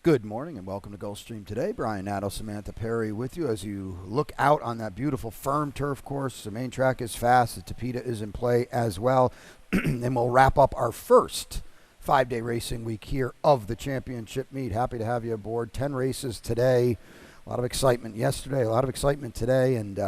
Good morning and welcome to Gulfstream today. Brian Nadeau, Samantha Perry with you as you look out on that beautiful firm turf course. The main track is fast. The Tapeta is in play as well. And we'll wrap up our first 5-day racing week here of the championship meet. Happy to have you aboard. 10 races today. A lot of excitement yesterday, a lot of excitement today, and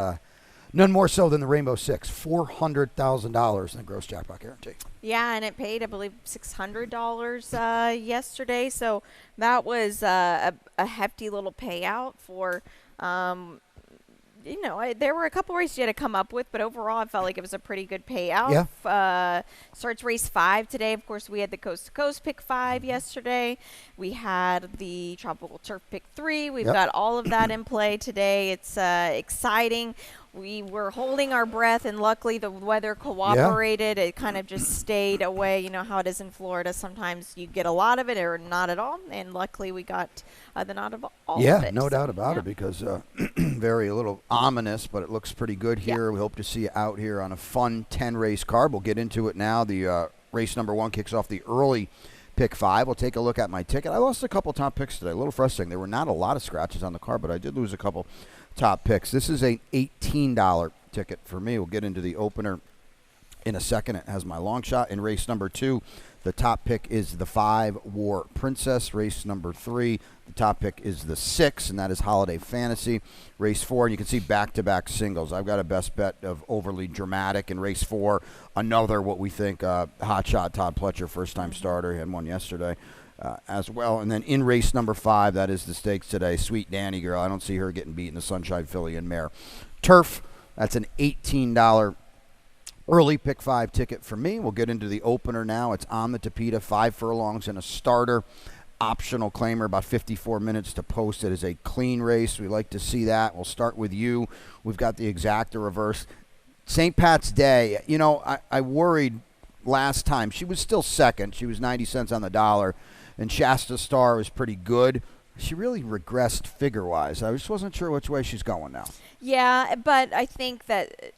none more so than the Rainbow Six. $400,000 in the gross jackpot guarantee. Yeah, and it paid, I believe, $600 yesterday. So that was a hefty little payout for, there were a couple races you had to come up with, but overall I felt like it was a pretty good payout. Yeah. Starts race 5 today. Of course, we had the Coast to Coast pick 5 yesterday. We had the Tropical Turf pick 3. We've got all of that in play today. It's exciting. We were holding our breath, and luckily the weather cooperated. It kind of just stayed away. You know how it is in Florida. Sometimes you get a lot of it or not at all, and luckily we got the not of all of it. Yeah, no doubt about it, because very a little ominous, but it looks pretty good here. We hope to see you out here on a fun 10-race card. We'll get into it now. The race number 1 kicks off the early pick 5. We'll take a look at my ticket. I lost a couple top picks today. A little frustrating. There were not a lot of scratches on the card, but I did lose a couple top picks. This is a $18 ticket for me. We'll get into the opener in a second. It has my long shot. In race number 2, the top pick is the 5 War Princess. Race number 3, the top pick is the 6, and that is Holiday Fantasy. Race 4, and you can see back-to-back singles. I've got a best bet of Overly Dramatic. In race 4, another what we think hot shot Todd Pletcher, first-time starter. He had one yesterday. As well. And then in race number 5, that is the stakes today, Sweet Danny Girl. I don't see her getting beat in the Sunshine Filly and Mare. Turf, that's an $18 early pick 5 ticket for me. We'll get into the opener now. It's on the Tapeta, 5 furlongs and a starter. Optional claimer, about 54 minutes to post. It is a clean race. We like to see that. We'll start with you. We've got the exacta reverse. St. Pat's Day, you know, I worried last time. She was still second. She was 90 cents on the dollar. And Shasta Star was pretty good. She really regressed figure-wise. I just wasn't sure which way she's going now. Yeah, but I think that,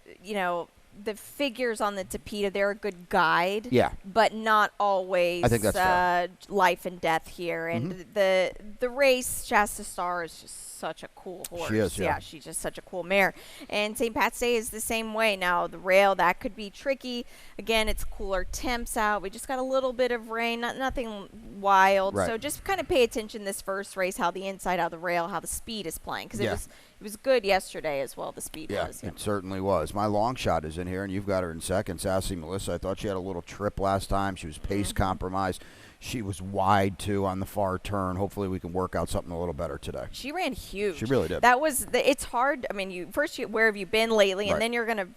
the figures on the Tapeta, they're a good guide. Yeah. But not always I think that's life and death here. And the race, Shasta Star, is just such a cool horse. She is, yeah. She's just such a cool mare. And St. Pat's Day is the same way. Now, the rail, that could be tricky. Again, it's cooler temps out. We just got a little bit of rain, nothing wild. Right. So just kind of pay attention this first race, how the inside, how the rail, how the speed is playing. Because it was good yesterday as well, the speed was. Yeah, it certainly was. My long shot is in here, and you've got her in second. Sassy Melissa, I thought she had a little trip last time. She was pace compromised. She was wide, too, on the far turn. Hopefully we can work out something a little better today. She ran huge. She really did. That was it's hard. I mean, where have you been lately? And then you're going to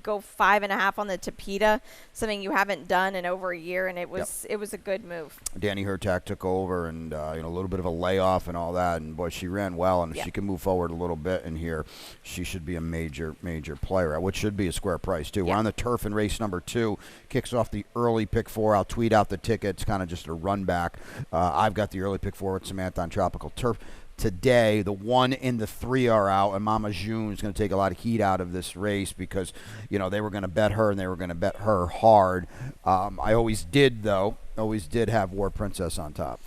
go 5.5 on the Tapeta, something you haven't done in over a year, and it was a good move. Danny Hertak took over, and a little bit of a layoff and all that, and boy, she ran well. And if she can move forward a little bit in here, she should be a major player, which should be a square price too. We're on the turf in race number 2. Kicks off the early pick 4. I'll tweet out the tickets, kind of just a run back. I've got the early pick 4 with Samantha on Tropical Turf. Today, the 1 and the 3 are out, and Mama June is going to take a lot of heat out of this race because, they were going to bet her, and they were going to bet her hard. I always did have War Princess on top.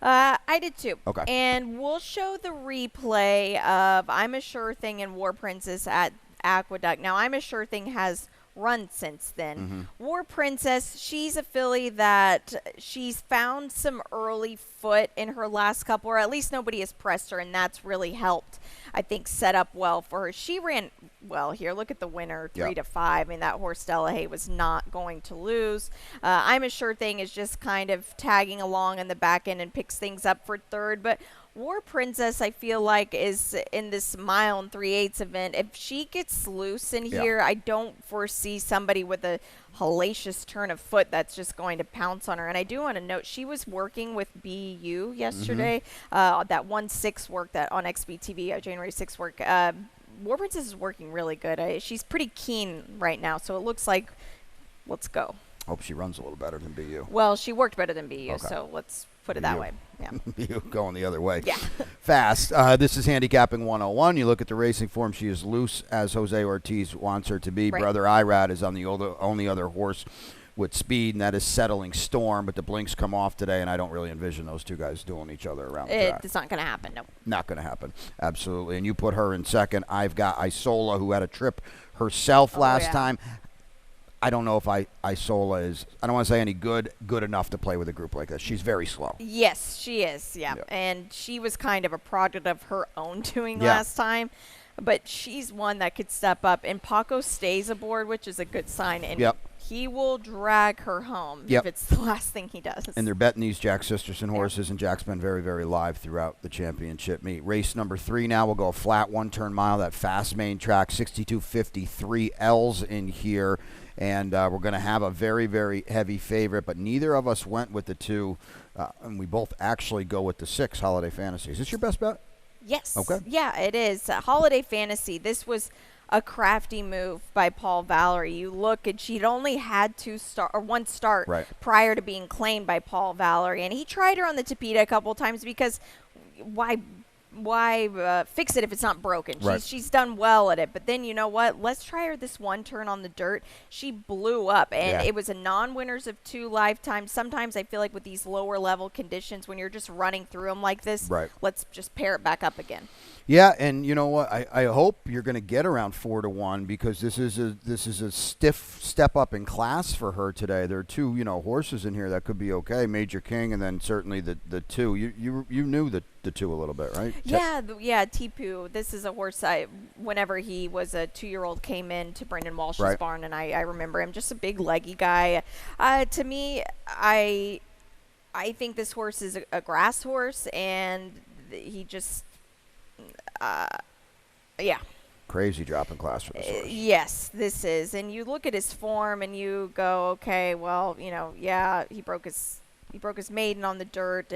I did too. Okay. And we'll show the replay of I'm a Sure Thing and War Princess at Aqueduct. Now, I'm a Sure Thing has run since then. War Princess, she's a filly that she's found some early foot in her last couple, or at least nobody has pressed her, and that's really helped, I think, set up well for her. She ran well here. Look at the winner, 3-5. I mean, that horse Stella Hay was not going to lose. I'm a Sure Thing is just kind of tagging along in the back end and picks things up for third, but War Princess, I feel like, is in this mile and 3/8 event. If she gets loose in here, I don't foresee somebody with a hellacious turn of foot that's just going to pounce on her. And I do want to note, she was working with BU yesterday. That 1/6 work that on XBTV, January 6th work. War Princess is working really good. She's pretty keen right now, so it looks like let's go. Hope she runs a little better than BU. Well, she worked better than BU, so let's put it that way. Yeah. BU going the other way. Yeah. Fast. This is Handicapping 101. You look at the racing form. She is loose as Jose Ortiz wants her to be. Right. Brother Irad is on the only other horse with speed, and that is Settling Storm. But the blinks come off today, and I don't really envision those two guys dueling each other around the track. It's not going to happen, no. Not going to happen, absolutely. And you put her in second. I've got Isola, who had a trip herself last time. I don't know if Isola is, I don't want to say any good enough to play with a group like this. She's very slow. Yes, she is, yeah. And she was kind of a product of her own doing last time. But she's one that could step up. And Paco stays aboard, which is a good sign. And he will drag her home if it's the last thing he does. And they're betting these Jack Sisterson horses, and Jack's been very, very live throughout the championship meet. Race number 3 now. We'll go a flat one-turn mile, that fast main track, 62.53 L's in here. And we're going to have a very, very heavy favorite, but neither of us went with the 2, and we both actually go with the 6, Holiday Fantasy. Is this your best bet? Yes. Okay. Yeah, it is. Holiday Fantasy, this was a crafty move by Paul Valery. You look, and she'd only had one start prior to being claimed by Paul Valery, and he tried her on the Tapeta a couple times because why fix it if it's not broken? She's done well at it. But then, you know what? Let's try her this one turn on the dirt. She blew up, and it was a non-winners of 2 lifetimes. Sometimes I feel like with these lower level conditions, when you're just running through them like this, let's just pair it back up again. Yeah, and you know what? I hope you're going to get around 4-1 because this is a stiff step up in class for her today. There are 2 horses in here that could be okay, Major King, and then certainly the 2. You knew the 2 a little bit, right? Yeah, Tipu. This is a horse whenever he was a 2-year-old, came in to Brendan Walsh's barn, and I remember him, just a big leggy guy. To me, I think this horse is a grass horse, and he just crazy drop in class for this horse. Yes, this is. And you look at his form and you go, okay, well, he broke his maiden on the dirt,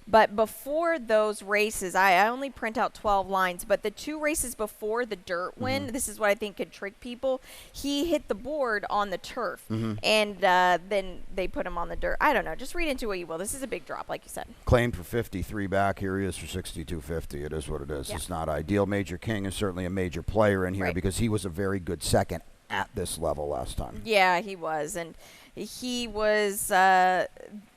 but before those races, I only print out 12 lines, but the 2 races before the dirt win, this is what I think could trick people. He hit the board on the turf, and then they put him on the dirt. I don't know. Just read into what you will. This is a big drop, like you said. Claimed for 53 back. Here he is for 62.50. It is what it is. It's not ideal. Major King is certainly a major player in here because he was a very good second at this level last time. Yeah, he was, and he was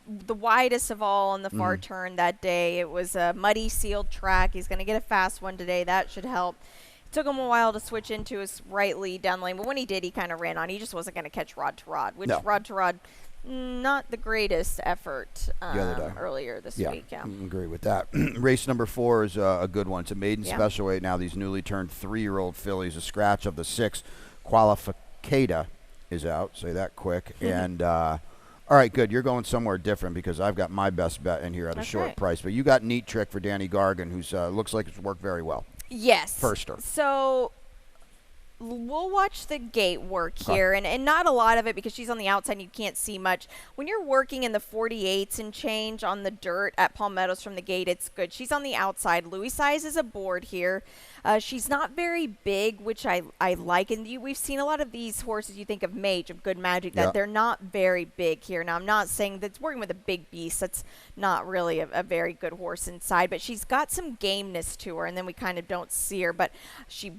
the widest of all on the far turn that day. It was a muddy, sealed track. He's going to get a fast one today. That should help. It took him a while to switch into his right lead down lane, but when he did, he kind of ran on. He just wasn't going to catch rod to rod, which rod to rod, not the greatest effort earlier this week. Yeah, I agree with that. Race number 4 is a good one. It's a maiden special weight now. These newly turned 3-year-old fillies. A scratch of the 6. Qualificata is out. Say that quick. And all right, good. You're going somewhere different because I've got my best bet in here at a short price. But you got Neat Trick for Danny Gargan, who's looks like it's worked very well. Yes. Firster. So we'll watch the gate work here, and not a lot of it because she's on the outside and you can't see much. When you're working in the 48s and change on the dirt at Palmettos from the gate, it's good. She's on the outside. Louis Size is aboard here. She's not very big, which I like. And we've seen a lot of these horses, you think of Mage, of Good Magic, that they're not very big here. Now, I'm not saying that's working with a big beast. That's not really a very good horse inside. But she's got some gameness to her, and then we kind of don't see her. But she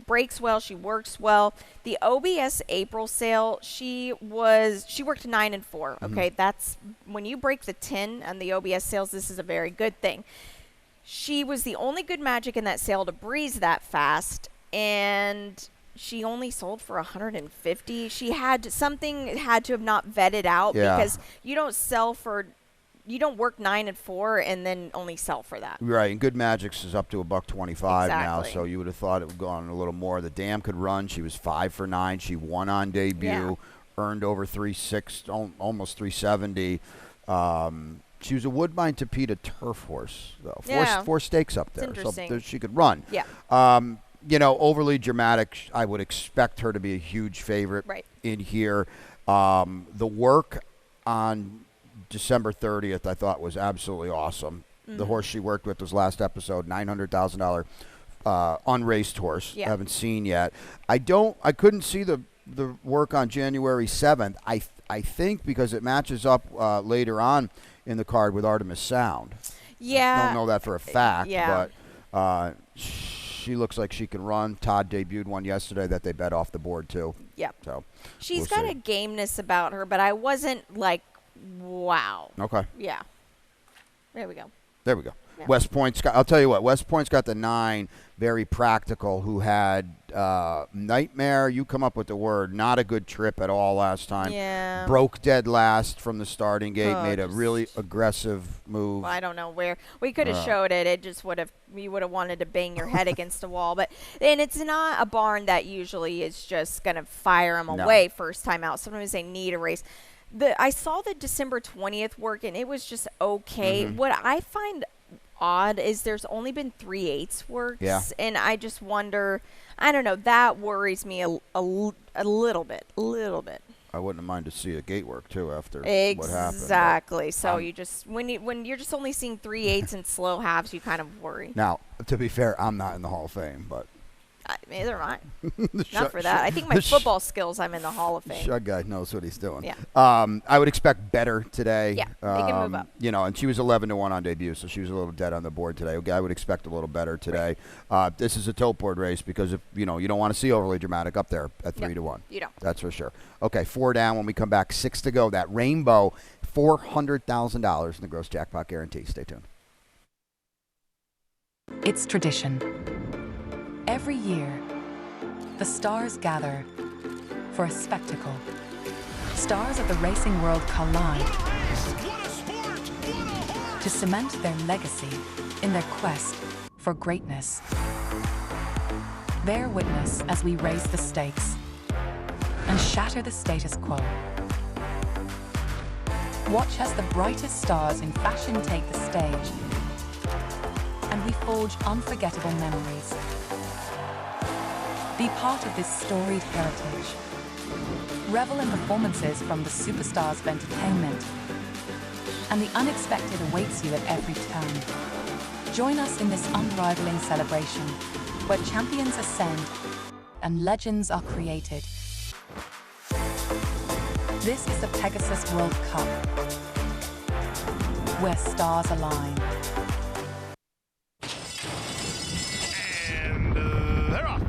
breaks well. She works well. The OBS April sale, she worked 9 and 4. Okay, that's when you break the 10 on the OBS sales, this is a very good thing. She was the only Good Magic in that sale to breeze that fast, and she only sold for 150. She had to have not vetted out because you don't work 9 and 4 and then only sell for that. Right, and Good Magic's is up to $125 now, so you would have thought it would go on a little more. The Dam could run. She was 5 for 9. She won on debut, earned over 360, almost 370. She was a Woodbine Tapeta turf horse, though. Four stakes up there, so she could run. Yeah. Overly dramatic. I would expect her to be a huge favorite in here. The work on December 30th, I thought, was absolutely awesome. The horse she worked with was last episode, $900,000 unraced horse. I haven't seen yet. I couldn't see the work on January 7th. I think because it matches up later on in the card with Artemis Sound. Yeah. I don't know that for a fact, but she looks like she can run. Todd debuted one yesterday that they bet off the board too. Yep. So She's we'll got see. a gameness about her, but I wasn't like, wow. Okay. Yeah. There we go. There we go. Yeah. West Point's got. I'll tell you what. West Point's got the 9, very practical. Who had nightmare? You come up with the word. Not a good trip at all last time. Yeah. Broke dead last from the starting gate. Oh, made a just- really aggressive move. Well, I don't know where we could have showed it. It just would have. You would have wanted to bang your head against the wall. And it's not a barn that usually is just gonna fire them away first time out. Sometimes they need a race. I saw the December 20th work, and it was just okay. What I find odd is there's only been 3/8 works, and I just wonder. I don't know. That worries me a little bit. I wouldn't mind to see a gate work too after what happened. Exactly. So you just when you're just only seeing 3/8 and slow halves, you kind of worry. Now, to be fair, I'm not in the Hall of Fame, but Neither am I. Not for that. I think my football skills, I'm in the Hall of Fame. Shug guy knows what he's doing. Yeah. I would expect better today. Yeah, they can move up. You know, and she was 11-1 on debut, so she was a little dead on the board today. I would expect a little better today. This is a tote board race because if you don't want to see overly dramatic up there at 3-1. You don't. That's for sure. Okay, 4 down when we come back. 6 to go. That rainbow, $400,000 in the gross jackpot guarantee. Stay tuned. It's tradition. Every year, the stars gather for a spectacle. Stars of the racing world collide to cement their legacy in their quest for greatness. Bear witness as we raise the stakes and shatter the status quo. Watch as the brightest stars in fashion take the stage, and we forge unforgettable memories. Be part of this storied heritage. Revel in performances from the superstars of entertainment, and the unexpected awaits you at every turn. Join us in this unrivaling celebration, where champions ascend and legends are created. This is the Pegasus World Cup, where stars align. They're off.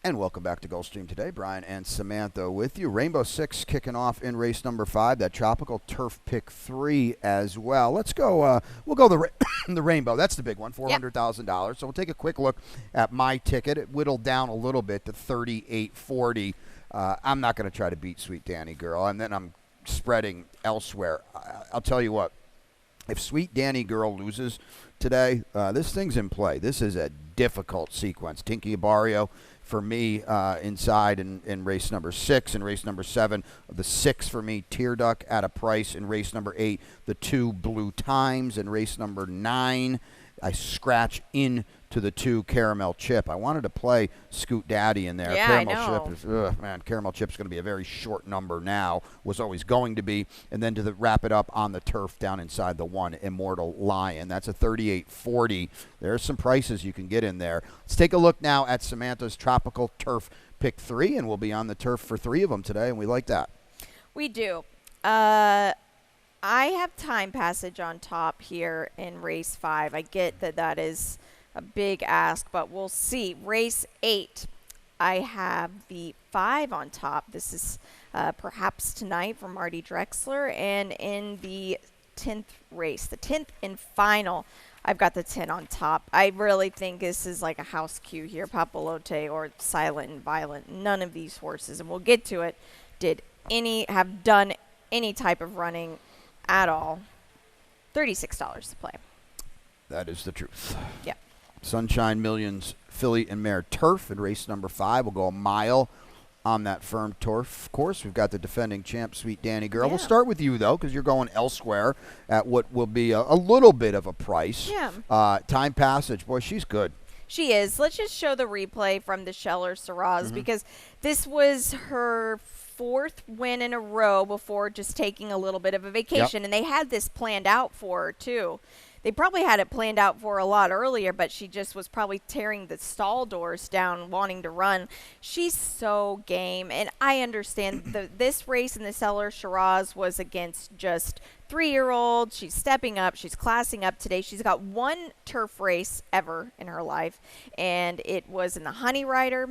And welcome back to Gulfstream today. Brian and Samantha with you. Rainbow 6 kicking off in race number 5. That tropical turf pick 3 as well. Let's go. We'll go the rainbow. That's the big one, $400,000. So we'll take a quick look at my ticket. It whittled down a little bit to $38.40. I'm not going to try to beat Sweet Danny Girl, and then I'm spreading elsewhere. I'll tell you what. If Sweet Danny Girl loses today, this thing's in play. This is a difficult sequence. Tinky Barrio for me inside in race number 6 and race number 7. The 6 for me, Tear Duck at a price in race number 8. The 2 Blue Times in race number 9. I scratch in to the 2 Caramel Chip. I wanted to play Scoot Daddy in there. Yeah, Caramel I know. Chip is, Caramel Chip's going to be a very short number now. Was always going to be. And then to wrap it up on the turf down inside the 1 Immortal Lion. That's a $38.40. There's some prices you can get in there. Let's take a look now at Samantha's Tropical Turf Pick 3, and we'll be on the turf for 3 of them today, and we like that. We do. I have time passage on top here in race 5. I get that is a big ask, but we'll see. Race 8, I have the 5 on top. This is perhaps tonight from Marty Drexler. And in the 10th race, the 10th and final, I've got the 10 on top. I really think this is like a house cue here. Papalote or Silent and Violent. None of these horses, and we'll get to it, have done any type of running at all. $36 to play. That is the truth. Yeah. Sunshine Millions Filly and Mare Turf in race number 5. We'll go a mile on that firm turf course. We've got the defending champ, Sweet Danny Girl. Yeah. We'll start with you, though, because you're going elsewhere at what will be a little bit of a price. Yeah. Time Passage. Boy, she's good. She is. Let's just show the replay from the Scheller Syrahs because this was her 4th win in a row before just taking a little bit of a vacation. And they had this planned out for her, too. They probably had it planned out for her a lot earlier, but she just was probably tearing the stall doors down, wanting to run. She's so game, and I understand this race in the Cellar Shiraz was against just 3-year-olds. She's stepping up. She's classing up today. She's got one turf race ever in her life, and it was in the Honey Rider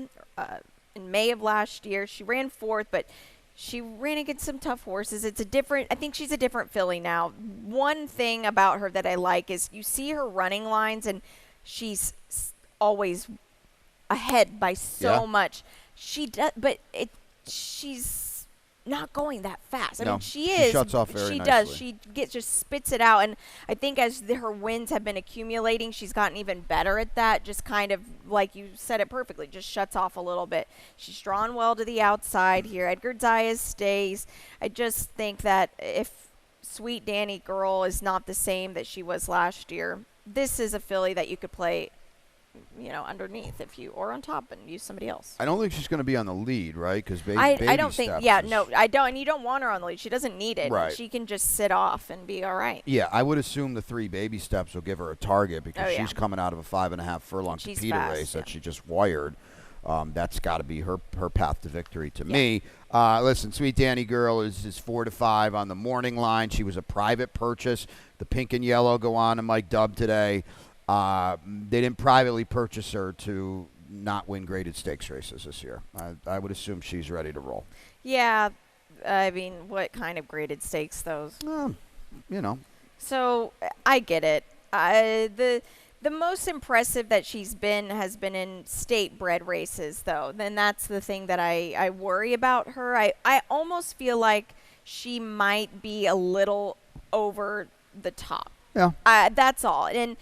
in May of last year. She ran 4th, but she ran against some tough horses. I think she's a different filly now. One thing about her that I like is you see her running lines, and she's always ahead by so much. She does, but she's not going that fast. I mean, she is. She shuts off very She nicely. does. She just spits it out, and I think as her wins have been accumulating, she's gotten even better at that. Just kind of like you said it perfectly, just shuts off a little bit. She's drawn well to the outside here. Edgar Zayas stays. I just think that if Sweet Danny Girl is not the same that she was last year, this is a filly that you could play, underneath or on top and use somebody else. I don't think she's going to be on the lead, right? Because I don't think. Yeah, no, I don't. And you don't want her on the lead. She doesn't need it. Right. She can just sit off and be all right. Yeah, I would assume the 3 baby steps will give her a target because she's coming out of a 5.5 furlong Capita race that she just wired. That's got to be her path to victory to me. Listen, Sweet Danny Girl is 4 to 5 on the morning line. She was a private purchase. The pink and yellow go on to Mike Dubb today. They didn't privately purchase her to not win graded stakes races this year. I would assume she's ready to roll. Yeah, I mean, what kind of graded stakes those? So I get it. The most impressive that she's been has been in state bred races, though. Then that's the thing that I worry about her. I almost feel like she might be a little over the top. Yeah. That's all. And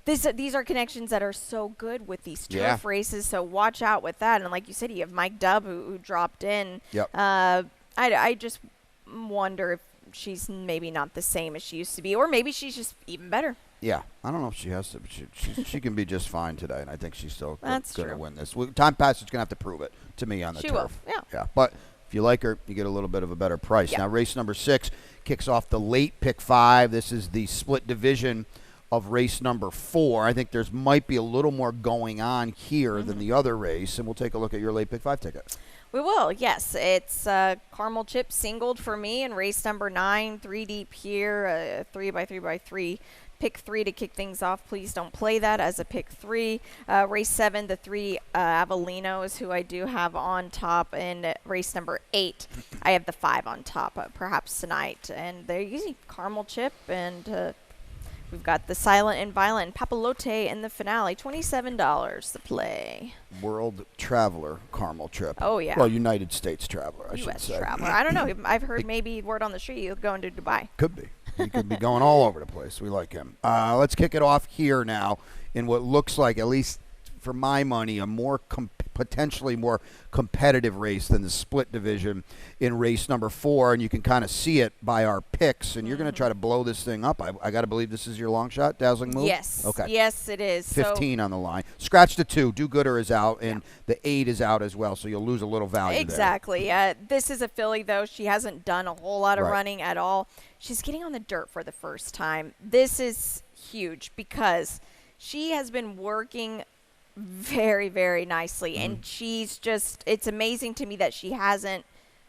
these are connections that are so good with these turf races, so watch out with that. And like you said, you have Mike Dubb who dropped in. Yep. I just wonder if she's maybe not the same as she used to be, or maybe she's just even better. Yeah, I don't know if she has to, but she can be just fine today, and I think she's still going to win this. Time Passage is going to have to prove it to me on the turf. She will, yeah. But if you like her, you get a little bit of a better price. Now, race number 6 kicks off the late pick 5. This is the split division of race number 4. I think there's might be a little more going on here than the other race, and we'll take a look at your late pick 5 ticket. We will, yes. It's Caramel Chip singled for me in race number 9, 3 deep here, 3x3x3. Pick 3 to kick things off. Please don't play that as a pick 3. Race 7, the 3 Avelinos, who I do have on top. And race number 8, I have the 5 on top, perhaps tonight. And they're using Caramel Chip, and we've got the Silent and Violent and Papalote in the finale. $27 to play. World Traveler Caramel Chip. Oh, yeah. Well, United States Traveler, I should U.S. say. Traveler. I don't know. I've heard maybe word on the street he'll go into Dubai. Could be. He could be going all over the place. We like him. Let's kick it off here now in what looks like, at least for my money, a more potentially more competitive race than the split division in race number 4, and you can kind of see it by our picks, and you're going to try to blow this thing up. I got to believe this is your long shot, Dazzling Move? Yes. Okay. Yes, it is. 15 on the line. Scratch the 2. Do-Gooder is out, and the 8 is out as well, so you'll lose a little value exactly. This is a filly, though. She hasn't done a whole lot of running at all. She's getting on the dirt for the first time. This is huge because she has been working very, very nicely. And she's just, it's amazing to me that she hasn't,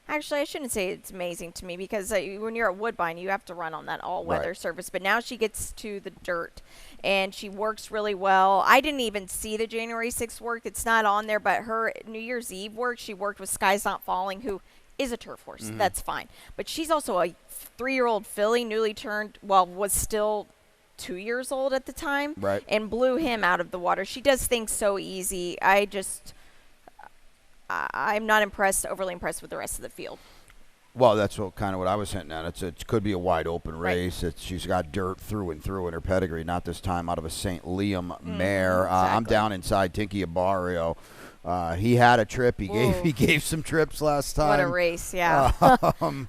actually, I shouldn't say it's amazing to me because when you're at Woodbine, you have to run on that all-weather surface. But now she gets to the dirt, and she works really well. I didn't even see the January 6th work. It's not on there, but her New Year's Eve work, she worked with Sky's Not Falling, who is a turf horse. That's fine. But she's also a 3-year-old filly, newly turned, was still 2 years old at the time, and blew him out of the water. She does things so easy. I'm not overly impressed with the rest of the field. Well, that's kind of what I was hinting at. It could be a wide open race. She's got dirt through and through in her pedigree, not this time out of a St. Liam mare. Exactly. I'm down inside Tinky Abario. He had a trip. He gave some trips last time. What a race, yeah.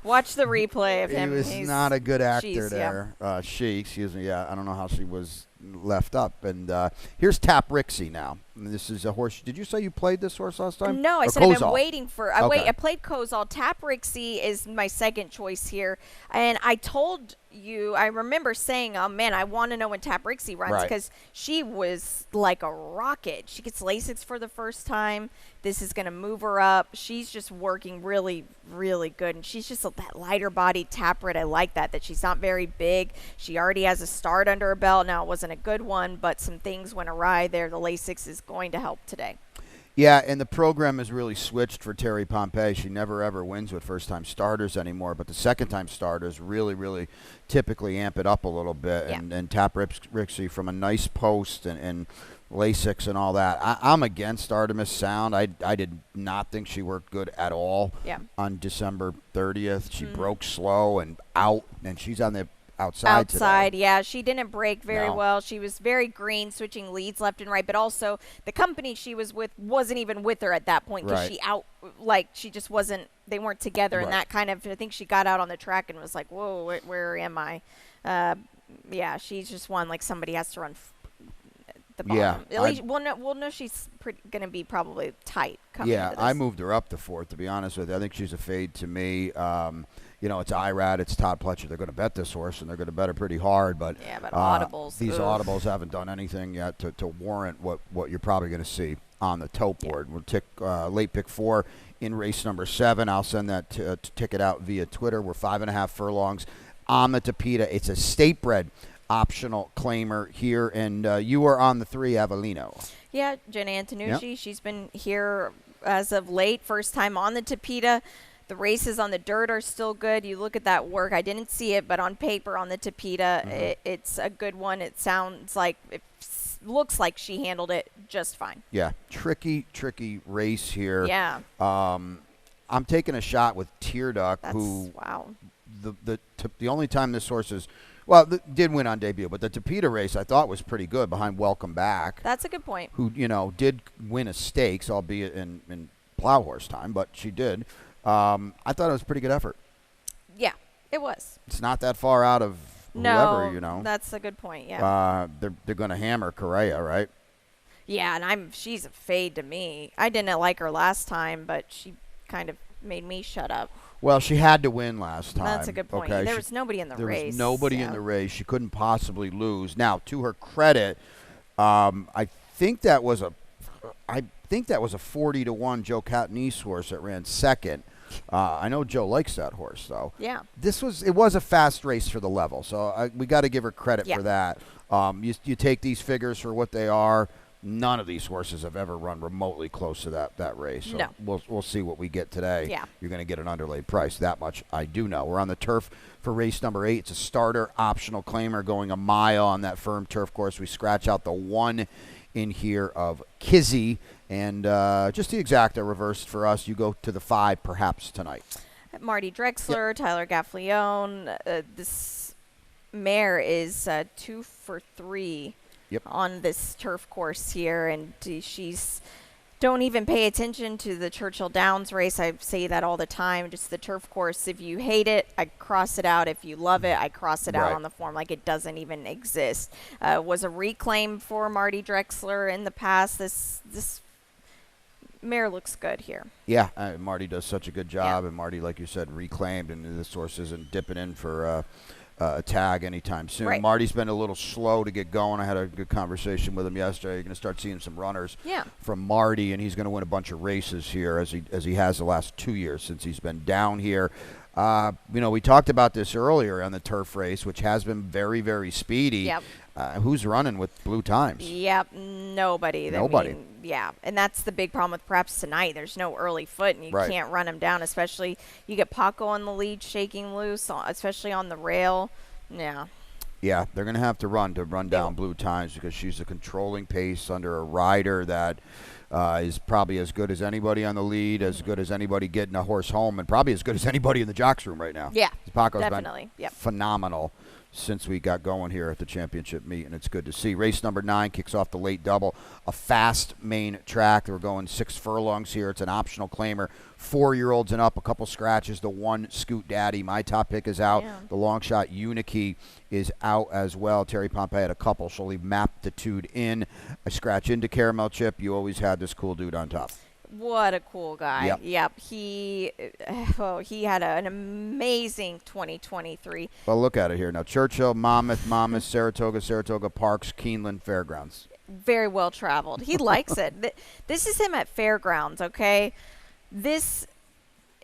Watch the replay of him. He was not a good actor there. Excuse me. Yeah, I don't know how she was left up. And here's Tap Rixie now. And this is a horse. Did you say you played this horse last time? No, I Or said I've been Kozol? waiting for. Okay. I played Kozol. Tap Rixie is my second choice here, and I told you. I remember saying, "Oh man, I want to know when Tap Rixie runs Right. because she was like a rocket. She gets Lasix for the first time. This is going to move her up. She's just working really, really good, and she's just that lighter body Taprit. I like that she's not very big. She already has a start under her belt. Now it wasn't a good one, but some things went awry there. The Lasix is going to help today. Yeah, and the program has really switched for Terry Pompey. She never, ever wins with first-time starters anymore, but the second-time starters really, really typically amp it up a little bit. Yeah. And Tap Rixie from a nice post and Lasix and all that. I'm against Artemis Sound. I did not think she worked good at all on December 30th. She broke slow and out, and she's on the outside today. Yeah, she didn't break very No. well. She was very green, switching leads left and right, but also the company she was with wasn't even with her at that point because Right. she just wasn't, they weren't together, and Right. that kind of, I think she got out on the track and was like, whoa, where am I? Yeah, she's just one, like somebody has to run the bottom. Yeah, At least, we'll know she's going to be probably tight coming into this. I moved her up to fourth, to be honest with you. I think she's a fade to me. It's IRAD, it's Todd Pletcher. They're going to bet this horse, and they're going to bet her pretty hard. But Yeah, but audibles, these ugh. audibles haven't done anything yet to warrant what you're probably going to see on the tote board. We'll tick late pick 4 in race number 7. I'll send that ticket out via Twitter. We're 5.5 furlongs on the Tapeta. It's a state-bred optional claimer here, and you are on the 3, Avellino. Yeah, Jenna Antonucci. She's been here as of late. First time on the Tapeta. The races on the dirt are still good. You look at that work. I didn't see it, but on paper on the Tapeta, it's a good one. It sounds like, looks like she handled it just fine. Yeah, tricky race here. Yeah. I'm taking a shot with Tear Duck, who wow. the only time this horse is, did win on debut, but the Tapeta race I thought was pretty good behind Welcome Back. That's a good point. Who, did win a stakes, albeit in plow horse time, but she did. I thought it was a pretty good effort. Yeah, it was. It's not that far out of whoever, that's a good point, yeah. They're going to hammer Correa, right? Yeah, and she's a fade to me. I didn't like her last time, but she kind of made me shut up. Well, she had to win last time. That's a good point. Okay? There was nobody in the race. There was nobody in the race. She couldn't possibly lose. Now, to her credit, I think that was a 40-1 Joe Catanese horse that ran second. I know Joe likes that horse, though. Yeah. It was a fast race for the level, so we got to give her credit for that. You take these figures for what they are. None of these horses have ever run remotely close to that race. So No. we'll see what we get today. Yeah. You're going to get an underlaid price. That much I do know. We're on the turf for race number 8. It's a starter optional claimer going a mile on that firm turf course. We scratch out the 1 in here of Kizzy, and just the exacta reversed for us. You go to the 5 perhaps tonight. Marty Drexler, Tyler Gaffleone. This mare is 2 for 3 on this turf course here, and she's don't even pay attention to the Churchill Downs race. I say that all the time. Just the turf course. If you hate it, I cross it out. If you love it, I cross it out on the form like it doesn't even exist. Was a reclaim for Marty Drexler in the past. This mare looks good here. Yeah, Marty does such a good job, and Marty, like you said, reclaimed, and this horse isn't dipping in for a tag anytime soon. Right. Marty's been a little slow to get going. I had a good conversation with him yesterday. You're going to start seeing some runners from Marty, and he's going to win a bunch of races here as he has the last 2 years since he's been down here. We talked about this earlier on the turf race, which has been very, very speedy. Yep. Who's running with blue times? Yep, nobody. Nobody. And that's the big problem with perhaps tonight. There's no early foot, and you can't run him down, especially you get Paco on the lead shaking loose, especially on the rail. Yeah. Yeah, they're going to have to run down blue times because she's a controlling pace under a rider that is probably as good as anybody on the lead, as good as anybody getting a horse home, and probably as good as anybody in the jocks room right now. Yeah, Paco's definitely. been phenomenal since we got going here at the championship meet, and it's good to see. Race number 9 kicks off the late double, a fast main track. We're going 6 furlongs here. It's an optional claimer, 4-year-olds and up, a couple scratches. The 1 Scoot Daddy, my top pick, is out. Yeah. The long shot Unikey is out as well. Terry Pompey had a couple. She'll leave Maptitude in. I scratch into Caramel Chip. You always had this cool dude on top. What a cool guy. Yep. He had an amazing 2023. Well, look at it here. Now, Churchill, Monmouth, Saratoga Parks, Keeneland, Fairgrounds. Very well traveled. He likes it. This is him at Fairgrounds, okay? This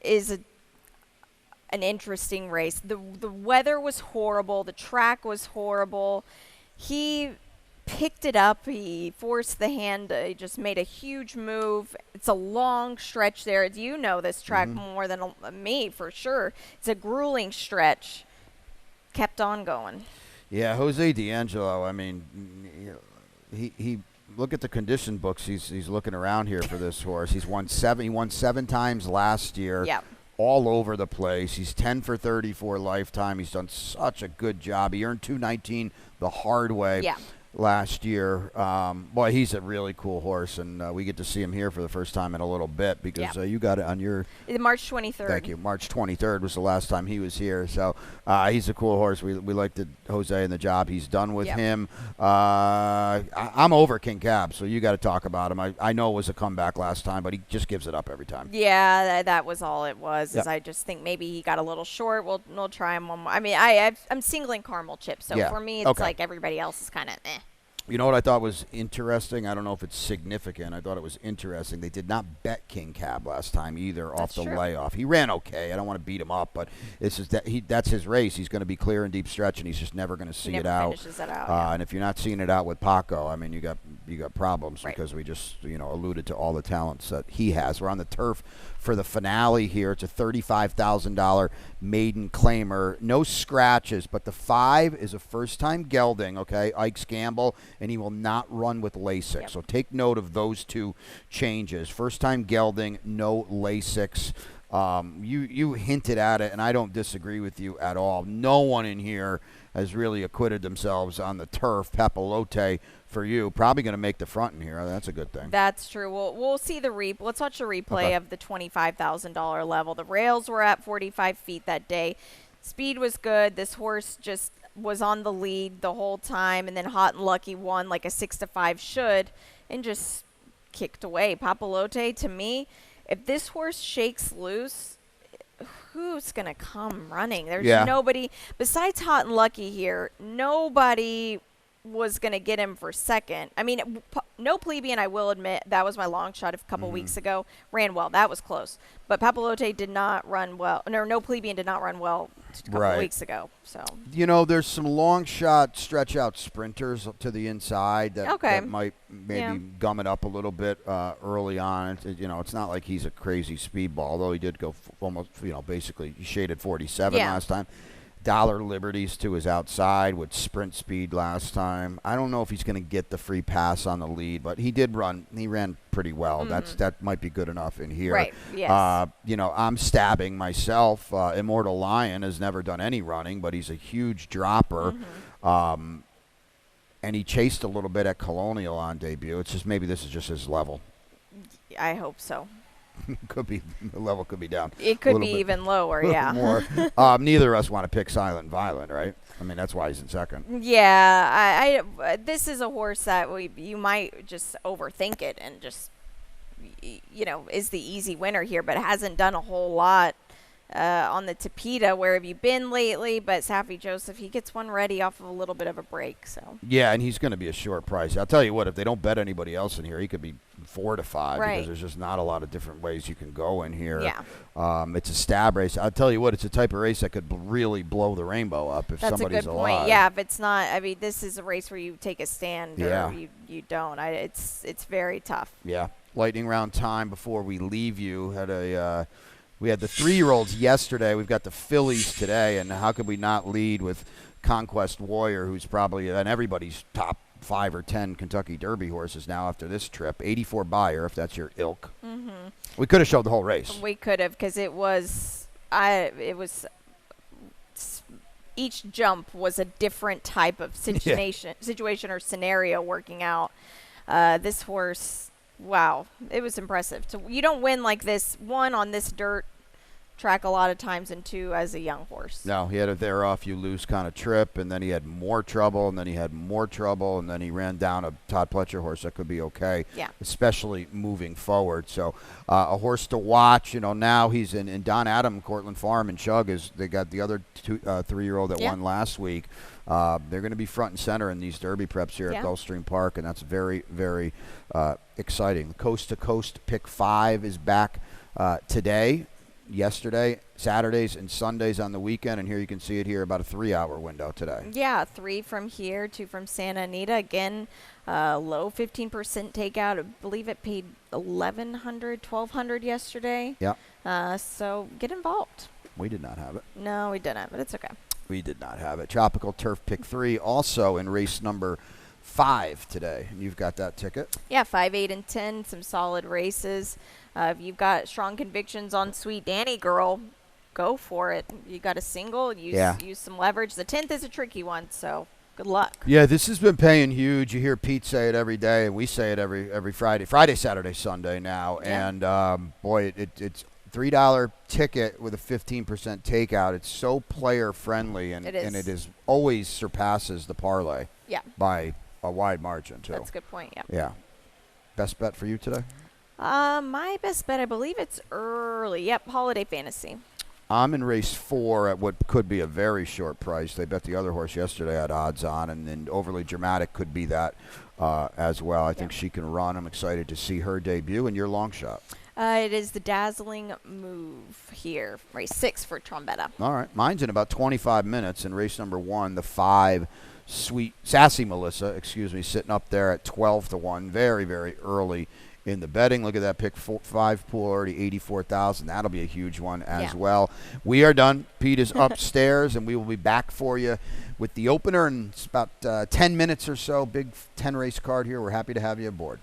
is an interesting race. The weather was horrible. The track was horrible. He picked it up. He forced the hand. He just made a huge move. It's a long stretch there. You know this track more than me for sure. It's a grueling stretch. Kept on going. Yeah, Jose D'Angelo, I mean, he look at the condition books. He's looking around here for this horse. He won 7 times last year. Yep. All over the place. He's 10 for 34 lifetime. He's done such a good job. He earned $219 the hard way. Yeah. Last year. Boy, he's a really cool horse, and we get to see him here for the first time in a little bit because you got it on your... March 23rd. Thank you. March 23rd was the last time he was here. So he's a cool horse. We liked Jose and the job he's done with him. I'm over King Cab, so you got to talk about him. I know it was a comeback last time, but he just gives it up every time. Yeah, that was all it was. Is I just think maybe he got a little short. We'll try him one more. I mean, I'm singling Caramel Chip, so for me, it's like everybody else is kind of eh. You know what I thought was interesting? I don't know if it's significant. I thought it was interesting. They did not bet King Cab last time either off the layoff. He ran okay. I don't want to beat him up, but it's just that's his race. He's going to be clear and deep stretch, and he's just never going to see it out. Finishes it out. And if you're not seeing it out with Paco, I mean, you got problems because we just alluded to all the talents that he has. We're on the turf for the finale here. It's a $35,000 maiden claimer. No scratches, but the 5 is a first-time gelding, okay? Ike's Gamble, and he will not run with LASIK. Yep. So take note of those 2 changes. First-time gelding, no LASIKs. You hinted at it, and I don't disagree with you at all. No one in here has really acquitted themselves on the turf. Papalote for you, probably going to make the front in here. That's a good thing. That's true. We'll see the Let's watch the replay of the $25,000 level. The rails were at 45 feet that day. Speed was good. This horse just was on the lead the whole time, and then Hot and Lucky won like a 6-5 should, and just kicked away. Papalote, to me, if this horse shakes loose, who's going to come running? There's nobody besides Hot and Lucky here. Nobody was going to get him for second. I mean, No Plebeian, I will admit, that was my long shot a couple weeks ago. Ran well. That was close. But Papalote did not run well. No Plebeian did not run well a couple weeks ago. So there's some long shot, stretch out sprinters to the inside that might maybe gum it up a little bit early on. It's not like he's a crazy speedball, although he did go almost, basically he shaded 47 last time. Dollar Liberties to his outside with sprint speed last time. I don't know if he's going to get the free pass on the lead, but he did run. He ran pretty well. That might be good enough in here. Right. Yes. I'm stabbing myself. Immortal Lion has never done any running, but he's a huge dropper. And he chased a little bit at Colonial on debut. It's just maybe this is just his level. I hope so. Could be, the level could be down. It could be even lower, more. Neither of us want to pick Silent Violent, right? I mean, that's why he's in second. Yeah, I this is a horse that you might just overthink it and just, is the easy winner here, but hasn't done a whole lot on the Tapeta. Where have you been lately? But Safi Joseph, he gets one ready off of a little bit of a break. So yeah, and he's going to be a short price. I'll tell you what, if they don't bet anybody else in here, he could be 4 to 5 because there's just not a lot of different ways you can go in here. Yeah. It's a stab race. I'll tell you what, it's a type of race that could really blow the rainbow up if somebody's alive. That's a good point. Yeah, if it's not, I mean, this is a race where you take a stand or you don't. It's very tough. Yeah. Lightning round time before we leave you. We had the 3-year-olds yesterday. We've got the fillies today, and how could we not lead with Conquest Warrior, who's probably on everybody's top 5 or 10 Kentucky Derby horses now after this trip. 84 buyer, if that's your ilk. We could have showed the whole race. We could have, because it was each jump was a different type of situation or scenario working out. This horse, wow, it was impressive. So you don't win like this, one, on this dirt track a lot of times, and two, as a young horse. No, he had a there off you lose kind of trip, and then he had more trouble, and then he had more trouble, and then he ran down a Todd Pletcher horse that could be okay, especially moving forward. So a horse to watch. Now he's in Don Adam, Cortland Farm, and Chug they got the other 3-year-old that won last week. They're going to be front and center in these Derby preps here at Gulfstream Park, and that's very, very exciting. Coast to Coast Pick 5 is back today. Yesterday, Saturdays and Sundays on the weekend, and here you can see it here, about a 3-hour window today. Yeah, 3 from here, 2 from Santa Anita. Again, low 15% takeout. I believe it paid $1,100, $1,200 yesterday. Yeah. So get involved. We did not have it. No, we didn't, but it's okay. We did not have it. Tropical Turf Pick 3 also in race number 5 today. And you've got that ticket. Yeah, 5, 8, and 10, some solid races. If you've got strong convictions on Sweet Danny Girl, go for it. You got a single, use some leverage. The 10th is a tricky one, so good luck. Yeah, this has been paying huge. You hear Pete say it every day, and we say it every Friday, Saturday, Sunday now. Yeah. And, boy, it's $3 ticket with a 15% takeout. It's so player-friendly, and it is always surpasses the parlay by a wide margin, too. That's a good point, Yeah. Best bet for you today? My best bet, I believe it's early. Yep, Holiday Fantasy. I'm in race 4 at what could be a very short price. They bet the other horse yesterday had odds on, and then Overly Dramatic could be that as well. I think she can run. I'm excited to see her debut. And your long shot? It is the Dazzling Move here, race 6 for Trombetta. All right. Mine's in about 25 minutes in race number 1, the 5 Sassy Melissa, sitting up there at 12-1, very, very early in the betting. Look at that pick 5 pool, already 84,000. That'll be a huge one as well. We are done. Pete is upstairs, and we will be back for you with the opener in about 10 minutes or so. Big 10-race card here. We're happy to have you aboard.